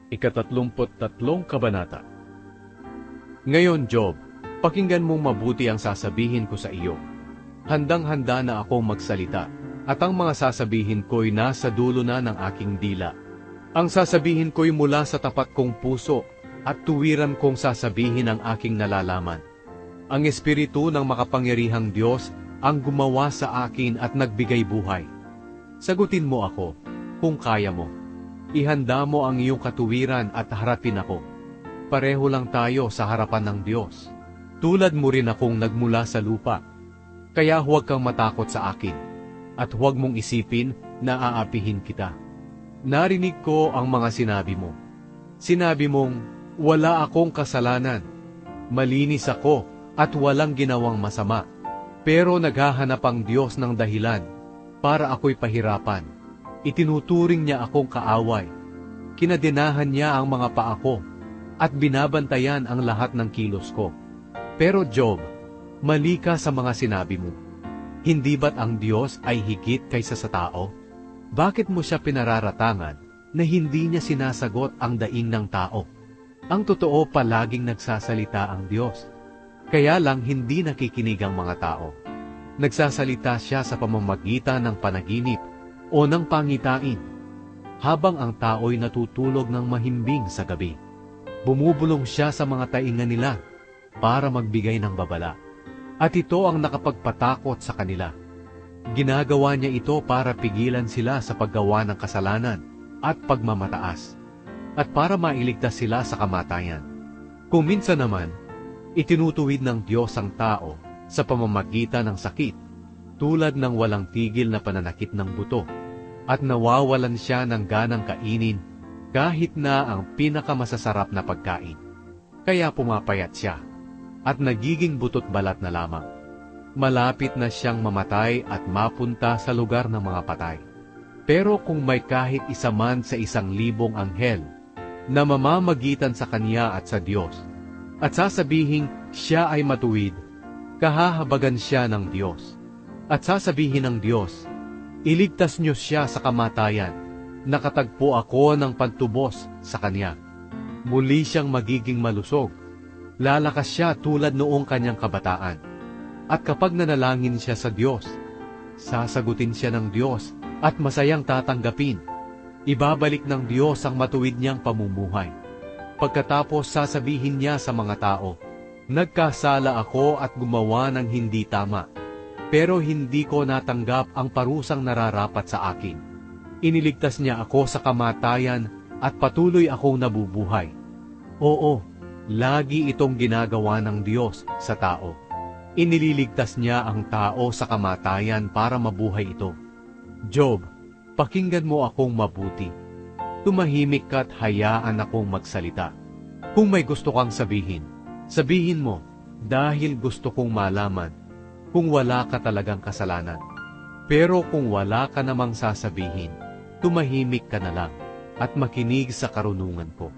Ika-33 Kabanata. Ngayon, Job, pakinggan mong mabuti ang sasabihin ko sa iyo. Handang-handa na akong magsalita, at ang mga sasabihin ko'y nasa dulo na ng aking dila. Ang sasabihin ko'y mula sa tapat kong puso, at tuwiran kong sasabihin ang aking nalalaman. Ang Espiritu ng makapangyarihang Diyos ang gumawa sa akin at nagbigay buhay. Sagutin mo ako, kung kaya mo. Ihanda mo ang iyong katuwiran at harapin ako. Pareho lang tayo sa harapan ng Diyos. Tulad mo rin akong nagmula sa lupa. Kaya huwag kang matakot sa akin, at huwag mong isipin na aapihin kita. Narinig ko ang mga sinabi mo. Sinabi mong, wala akong kasalanan. Malinis ako at walang ginawang masama. Pero naghahanap ang Diyos ng dahilan para ako'y pahirapan. Itinuturing niya akong kaaway. Kinadinahan niya ang mga paa ko at binabantayan ang lahat ng kilos ko. Pero Job, mali ka sa mga sinabi mo. Hindi ba't ang Diyos ay higit kaysa sa tao? Bakit mo siya pinararatangan na hindi niya sinasagot ang daing ng tao? Ang totoo palaging nagsasalita ang Diyos. Kaya lang hindi nakikinig ang mga tao. Nagsasalita siya sa pamamagitan ng panaginip o ng pangitain, habang ang tao'y natutulog ng mahimbing sa gabi. Bumubulong siya sa mga tainga nila para magbigay ng babala. At ito ang nakapagpatakot sa kanila. Ginagawa niya ito para pigilan sila sa paggawa ng kasalanan at pagmamataas, at para mailigtas sila sa kamatayan. Kung minsan naman, itinutuwid ng Diyos ang tao sa pamamagitan ng sakit, tulad ng walang tigil na pananakit ng buto, at nawawalan siya ng ganang kainin kahit na ang pinakamasasarap na pagkain. Kaya pumapayat siya, at nagiging butot balat na lamang. Malapit na siyang mamatay at mapunta sa lugar ng mga patay. Pero kung may kahit isa man sa 1,000 anghel na mamamagitan sa kanya at sa Diyos, at sasabihing siya ay matuwid, kahahabagan siya ng Diyos. At sasabihin ng Diyos, iligtas niyo siya sa kamatayan, nakatagpo ako ng pantubos sa kanya. Muli siyang magiging malusog, lalakas siya tulad noong kanyang kabataan. At kapag nanalangin siya sa Diyos, sasagutin siya ng Diyos at masayang tatanggapin. Ibabalik ng Diyos ang matuwid niyang pamumuhay. Pagkatapos sasabihin niya sa mga tao, nagkasala ako at gumawa ng hindi tama, pero hindi ko natanggap ang parusang nararapat sa akin. Iniligtas niya ako sa kamatayan at patuloy akong nabubuhay. Oo, lagi itong ginagawa ng Diyos sa tao. Inililigtas niya ang tao sa kamatayan para mabuhay ito. Job, pakinggan mo akong mabuti. Tumahimik ka't hayaan akong magsalita. Kung may gusto kang sabihin, sabihin mo, dahil gusto kong malaman kung wala ka talagang kasalanan. Pero kung wala ka namang sasabihin, tumahimik ka na lang at makinig sa karunungan ko.